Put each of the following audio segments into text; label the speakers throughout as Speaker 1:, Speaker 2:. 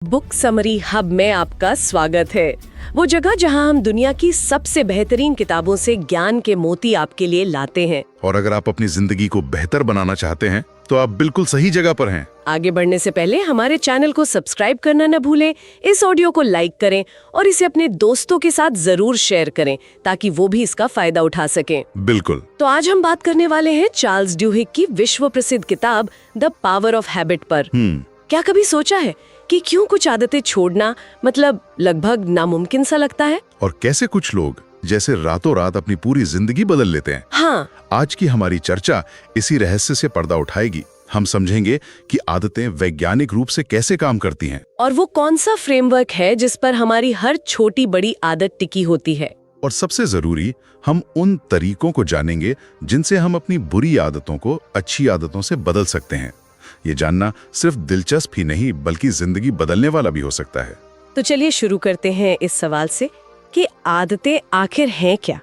Speaker 1: Book summary hub में आपका स्वागत है। वो जगह जहां हम दुनिया की सबसे बेहतरीन किताबों से ज्ञान के मोती आपके लिए लाते हैं।
Speaker 2: और अगर आप अपनी जिंदगी को बेहतर बनाना चाहते हैं तो आप बिल्कुल सही जगह पर हैं।
Speaker 1: आगे बढ़ने से पहले हमारे चैनल को सब्सक्राइब करना न भूलें, इस ऑडियो को लाइक करें और इसे अपने दोस्तों के साथ जरूर शेयर करें ताकि वो भी इसका फायदा उठा सकें।
Speaker 2: बिल्कुल।
Speaker 1: तो आज हम बात करने वाले हैं चार्ल्स ड्यूहिक की विश्व प्रसिद्ध किताब द पावर ऑफ हैबिट पर। क्या कभी सोचा है कि क्यों कुछ आदतें छोड़ना मतलब लगभग नामुमकिन सा लगता है?
Speaker 2: और कैसे कुछ लोग जैसे रातों रात अपनी पूरी जिंदगी बदल लेते हैं।
Speaker 1: हाँ,
Speaker 2: आज की हमारी चर्चा इसी रहस्य से पर्दा उठाएगी। हम समझेंगे कि आदतें वैज्ञानिक रूप से कैसे काम करती हैं
Speaker 1: और वो कौन सा फ्रेमवर्क है जिस पर हमारी हर छोटी बड़ी आदत टिकी होती है।
Speaker 2: और सबसे जरूरी, हम उन तरीकों को जानेंगे जिनसे हम अपनी बुरी आदतों को अच्छी आदतों से बदल सकते हैं। ये जानना सिर्फ दिलचस्प ही नहीं बल्कि जिंदगी बदलने वाला भी हो सकता है।
Speaker 1: तो चलिए शुरू करते हैं इस सवाल से कि आदतें आखिर हैं क्या?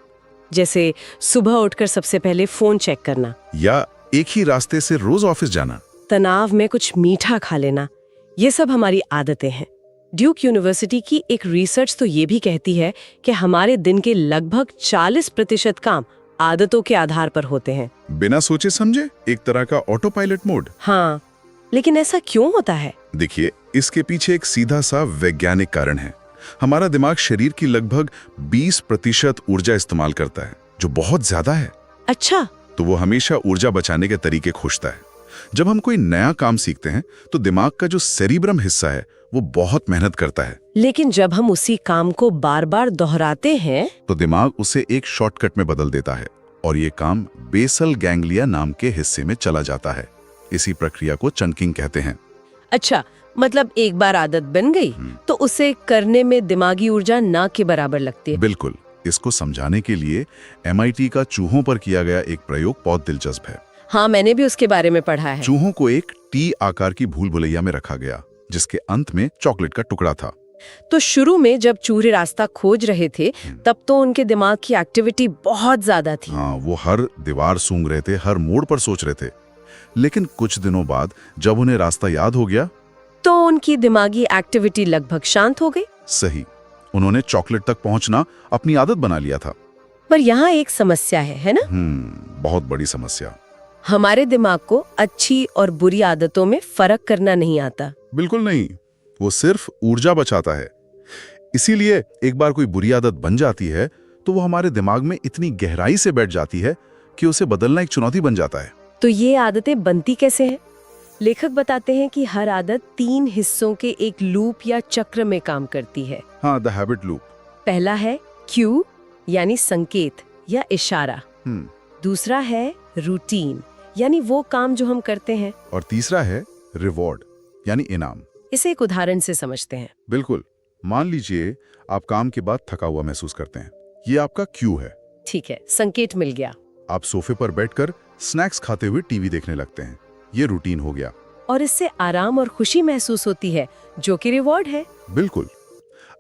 Speaker 1: जैसे सुबह उठकर सबसे पहले फोन चेक करना,
Speaker 2: या एक ही रास्ते से रोज ऑफिस जाना,
Speaker 1: तनाव में कुछ मीठा खा लेना, ये सब हमारी आदतें हैं। ड्यूक यूनिवर्सिटी की एक रिसर्च तो ये भी कहती है कि हमारे दिन के लगभग 40% काम आदतों के आधार पर होते हैं।
Speaker 2: बिना सोचे समझे, एक तरह का ऑटो पायलट मोड।
Speaker 1: हाँ, लेकिन ऐसा क्यों होता है?
Speaker 2: देखिए, इसके पीछे एक सीधा सा वैज्ञानिक कारण है। हमारा दिमाग शरीर की लगभग 20% ऊर्जा इस्तेमाल करता है, जो बहुत ज्यादा है।
Speaker 1: अच्छा,
Speaker 2: तो वो हमेशा ऊर्जा बचाने के तरीके खोजता है। जब हम कोई नया काम सीखते हैं तो दिमाग का जो सेरिब्रम हिस्सा है वो बहुत मेहनत करता है।
Speaker 1: लेकिन जब हम उसी काम को बार बार दोहराते हैं
Speaker 2: तो दिमाग उसे एक शॉर्टकट में बदल देता है और ये काम बेसल गैंग्लिया नाम के हिस्से में चला जाता है। इसी प्रक्रिया को चंकिंग कहते हैं।
Speaker 1: अच्छा, मतलब एक बार आदत बन गई तो उसे करने में दिमागी ऊर्जा ना के बराबर लगती है।
Speaker 2: बिल्कुल। इसको समझाने के लिए MIT का चूहों पर किया गया एक प्रयोग बहुत दिलचस्प है।
Speaker 1: हाँ, मैंने भी उसके बारे में पढ़ा है।
Speaker 2: चूहों को एक टी आकार की भूल भुलैया में रखा गया जिसके अंत में चॉकलेट का टुकड़ा था।
Speaker 1: तो शुरू में जब चूहे रास्ता खोज रहे थे तब तो उनके दिमाग की एक्टिविटी बहुत ज्यादा थी।
Speaker 2: हाँ, वो हर दीवार सूंघ रहे थे, हर मोड़ पर सोच रहे थे। लेकिन कुछ दिनों बाद जब उन्हें रास्ता याद हो गया
Speaker 1: तो उनकी दिमागी एक्टिविटी लगभग शांत हो गई।
Speaker 2: सही, उन्होंने चॉकलेट तक पहुंचना अपनी आदत बना लिया था।
Speaker 1: पर यहाँ एक समस्या है ना?
Speaker 2: बहुत बड़ी समस्या।
Speaker 1: हमारे दिमाग को अच्छी और बुरी आदतों में फर्क करना नहीं आता।
Speaker 2: बिल्कुल नहीं, वो सिर्फ ऊर्जा बचाता है। इसीलिए एक बार कोई बुरी आदत बन जाती है तो वो हमारे दिमाग में इतनी गहराई से बैठ जाती है कि उसे बदलना एक चुनौती बन जाता है।
Speaker 1: तो ये आदतें बनती कैसे हैं? लेखक बताते हैं कि हर आदत 3 हिस्सों के एक लूप या चक्र में काम करती है।
Speaker 2: हाँ, द हैबिट लूप।
Speaker 1: पहला है क्यू यानी संकेत या इशारा। दूसरा है रूटीन यानी वो काम जो हम करते हैं।
Speaker 2: और तीसरा है रिवॉर्ड यानी इनाम।
Speaker 1: इसे एक उदाहरण से समझते हैं।
Speaker 2: बिल्कुल। मान लीजिए आप काम के बाद थका हुआ महसूस करते हैं, ये आपका क्यू है।
Speaker 1: ठीक है, संकेत मिल गया।
Speaker 2: आप सोफे पर बैठकर स्नैक्स खाते हुए टीवी देखने लगते हैं, ये रूटीन हो गया।
Speaker 1: और इससे आराम और खुशी महसूस होती है जो कि रिवॉर्ड है।
Speaker 2: बिल्कुल।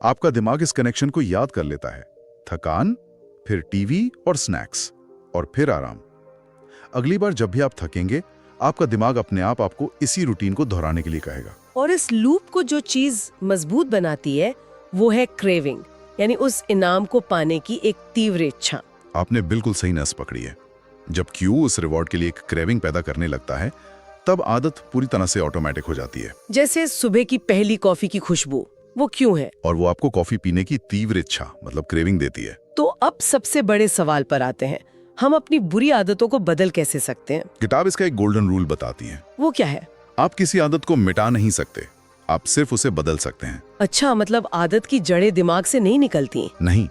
Speaker 2: आपका दिमाग इस कनेक्शन को याद कर लेता है। थकान, फिर टीवी और स्नैक्स, और फिर आराम। अगली बार जब भी आप थकेंगे आपका दिमाग अपने आप आपको इसी रूटीन को दोहराने के लिए कहेगा।
Speaker 1: और इस लूप को जो चीज मजबूत बनाती है वो है क्रेविंग यानी उस इनाम को पाने की एक तीव्र इच्छा।
Speaker 2: आपने बिल्कुल सही नस पकड़ी है। जब क्यू उस रिवॉर्ड के लिए एक क्रेविंग पैदा करने लगता है तब आदत पूरी तरह से ऑटोमेटिक हो जाती है।
Speaker 1: जैसे सुबह की पहली कॉफी की खुशबू, वो क्यों है
Speaker 2: और वो आपको कॉफी पीने की तीव्र इच्छा मतलब क्रेविंग देती है।
Speaker 1: तो अब सबसे बड़े सवाल पर आते हैं, हम अपनी बुरी आदतों को बदल कैसे सकते हैं?
Speaker 2: किताब इसका एक गोल्डन रूल बताती है।
Speaker 1: वो क्या है?
Speaker 2: आप किसी आदत को मिटा नहीं सकते, आप सिर्फ उसे बदल सकते हैं।
Speaker 1: अच्छा, मतलब आदत की जड़ें दिमाग से नहीं निकलती?
Speaker 2: नहीं,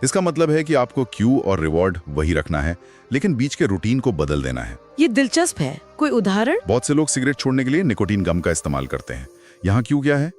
Speaker 2: इसका मतलब है कि आपको क्यू और रिवॉर्ड वही रखना है लेकिन बीच के रूटीन को बदल देना है।
Speaker 1: ये दिलचस्प है। कोई उदाहरण?
Speaker 2: बहुत से लोग सिगरेट छोड़ने के लिए निकोटीन गम का इस्तेमाल करते हैं। यहाँ क्यू क्या है?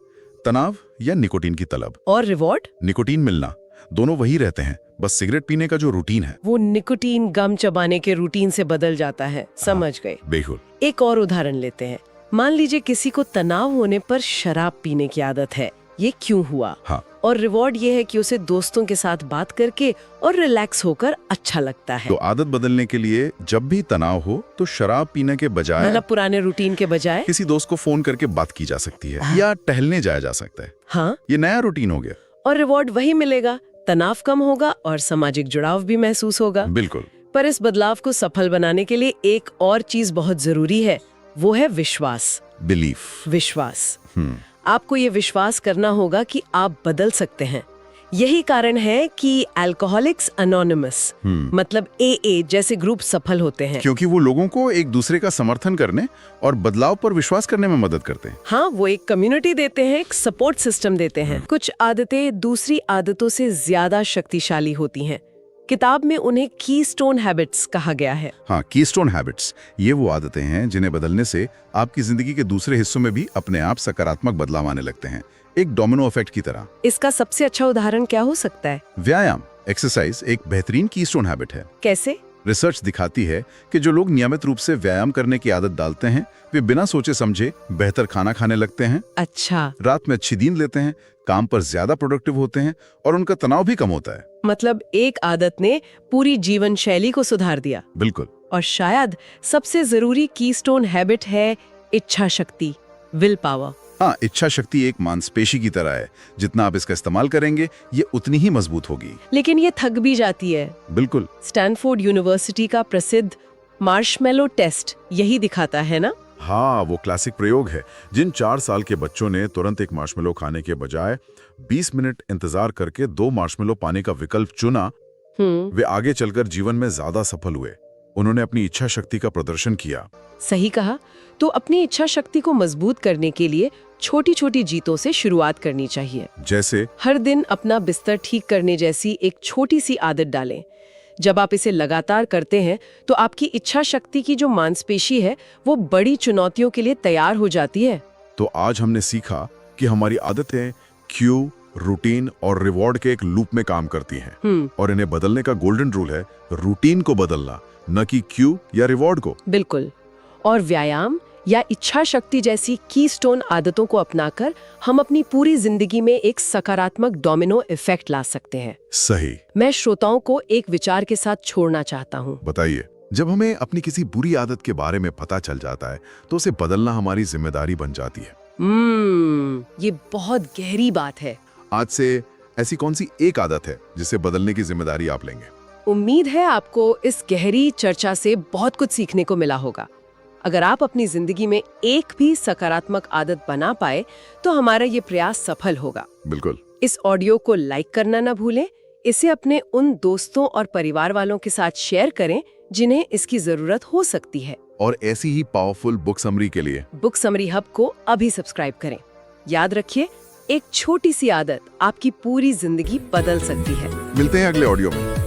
Speaker 2: तनाव या निकोटीन की तलब।
Speaker 1: और रिवॉर्ड?
Speaker 2: निकोटीन मिलना। दोनों वही रहते हैं, बस सिगरेट पीने का जो रूटीन है
Speaker 1: वो निकोटीन गम चबाने के रूटीन से बदल जाता है। समझ गए।
Speaker 2: बिल्कुल।
Speaker 1: एक और उदाहरण लेते हैं। मान लीजिए किसी को तनाव होने पर शराब पीने की आदत है ये क्यों हुआ।
Speaker 2: हाँ।
Speaker 1: और रिवॉर्ड ये है कि उसे दोस्तों के साथ बात करके और रिलैक्स होकर अच्छा लगता है।
Speaker 2: तो आदत बदलने के लिए जब भी तनाव हो तो शराब पीने के बजाय
Speaker 1: मतलब पुराने रूटीन के बजाय
Speaker 2: किसी दोस्त को फोन करके बात की जा सकती है या टहलने जाया जा सकता है।
Speaker 1: हाँ,
Speaker 2: ये नया रूटीन हो गया।
Speaker 1: और रिवॉर्ड वही मिलेगा, तनाव कम होगा और सामाजिक जुड़ाव भी महसूस होगा।
Speaker 2: बिल्कुल।
Speaker 1: पर इस बदलाव को सफल बनाने के लिए एक और चीज बहुत जरूरी है, वो है विश्वास।
Speaker 2: बिलीफ।
Speaker 1: विश्वास। आपको ये विश्वास करना होगा कि आप बदल सकते हैं। यही कारण है कि अल्कोहलिक्स अनोनिमस मतलब AA जैसे ग्रुप सफल होते हैं।
Speaker 2: क्योंकि वो लोगों को एक दूसरे का समर्थन करने और बदलाव पर विश्वास करने में मदद करते हैं।
Speaker 1: हाँ, वो एक कम्युनिटी देते हैं, एक सपोर्ट सिस्टम देते हैं। कुछ आदतें दूसरी आदतों से ज्यादा शक्तिशाली होती हैं। किताब में उन्हें कीस्टोन हैबिट्स कहा गया है।
Speaker 2: हाँ, कीस्टोन हैबिट्स, ये वो आदतें हैं जिन्हें बदलने से आपकी जिंदगी के दूसरे हिस्सों में भी अपने आप सकारात्मक बदलाव आने लगते हैं, एक डोमिनो इफेक्ट की तरह।
Speaker 1: इसका सबसे अच्छा उदाहरण क्या हो सकता है?
Speaker 2: व्यायाम, एक्सरसाइज एक बेहतरीन कीस्टोन हैबिट है।
Speaker 1: कैसे?
Speaker 2: रिसर्च दिखाती है कि जो लोग नियमित रूप से व्यायाम करने की आदत डालते हैं वे बिना सोचे समझे बेहतर खाना खाने लगते हैं।
Speaker 1: अच्छा,
Speaker 2: रात में अच्छी नींद लेते हैं, काम पर ज्यादा प्रोडक्टिव होते हैं और उनका तनाव भी कम होता है।
Speaker 1: मतलब एक आदत ने पूरी जीवन शैली को सुधार दिया।
Speaker 2: बिल्कुल।
Speaker 1: और शायद सबसे जरूरी कीस्टोन हैबिट है इच्छा शक्ति, विल पावर।
Speaker 2: हाँ, इच्छा शक्ति एक मांसपेशी की तरह है, जितना आप इसका इस्तेमाल करेंगे ये उतनी ही मजबूत होगी।
Speaker 1: लेकिन ये थक भी जाती है।
Speaker 2: बिल्कुल।
Speaker 1: स्टैनफोर्ड यूनिवर्सिटी का प्रसिद्ध मार्शमेलो टेस्ट यही दिखाता है ना?
Speaker 2: हाँ, वो क्लासिक प्रयोग है। जिन 4 साल के बच्चों ने तुरंत एक मार्शमेलो खाने के बजाय 20 मिनट इंतजार करके 2 मार्शमेलो पाने का विकल्प चुना, वे आगे चलकर जीवन में ज्यादा सफल हुए। उन्होंने अपनी इच्छा शक्ति का प्रदर्शन किया।
Speaker 1: सही कहा। तो अपनी इच्छा शक्ति को मजबूत करने के लिए छोटी छोटी जीतों से शुरुआत करनी चाहिए।
Speaker 2: जैसे
Speaker 1: हर दिन अपना बिस्तर ठीक करने जैसी एक छोटी सी आदत डालें। जब आप इसे लगातार करते हैं तो आपकी इच्छा शक्ति की जो मांसपेशी है वो बड़ी चुनौतियों के लिए तैयार हो जाती है।
Speaker 2: तो आज हमने सीखा कि हमारी आदतें क्यू, रूटीन और रिवॉर्ड के एक लूप में काम करती हैं और इन्हें बदलने का गोल्डन रूल है रूटीन को बदलना, न कि क्यू या रिवॉर्ड को।
Speaker 1: बिल्कुल। और व्यायाम या इच्छा शक्ति जैसी कीस्टोन आदतों को अपनाकर हम अपनी पूरी जिंदगी में एक सकारात्मक डोमिनो इफेक्ट ला सकते हैं।
Speaker 2: सही।
Speaker 1: मैं श्रोताओं को एक विचार के साथ छोड़ना चाहता हूँ।
Speaker 2: बताइए। जब हमें अपनी किसी बुरी आदत के बारे में पता चल जाता है तो उसे बदलना हमारी जिम्मेदारी बन जाती है।
Speaker 1: ये बहुत गहरी बात है।
Speaker 2: आज से ऐसी कौन सी एक आदत है जिसे बदलने की जिम्मेदारी आप लेंगे?
Speaker 1: उम्मीद है आपको इस गहरी चर्चा से बहुत कुछ सीखने को मिला होगा। अगर आप अपनी जिंदगी में एक भी सकारात्मक आदत बना पाए तो हमारा ये प्रयास सफल होगा।
Speaker 2: बिल्कुल।
Speaker 1: इस ऑडियो को लाइक करना ना भूलें। इसे अपने उन दोस्तों और परिवार वालों के साथ शेयर करें जिन्हें इसकी जरूरत हो सकती है।
Speaker 2: और ऐसी ही पावरफुल बुक समरी के लिए
Speaker 1: बुक समरी हब को अभी सब्सक्राइब करें। याद रखिए, एक छोटी सी आदत आपकी पूरी जिंदगी बदल सकती है।
Speaker 2: मिलते हैं अगले ऑडियो में।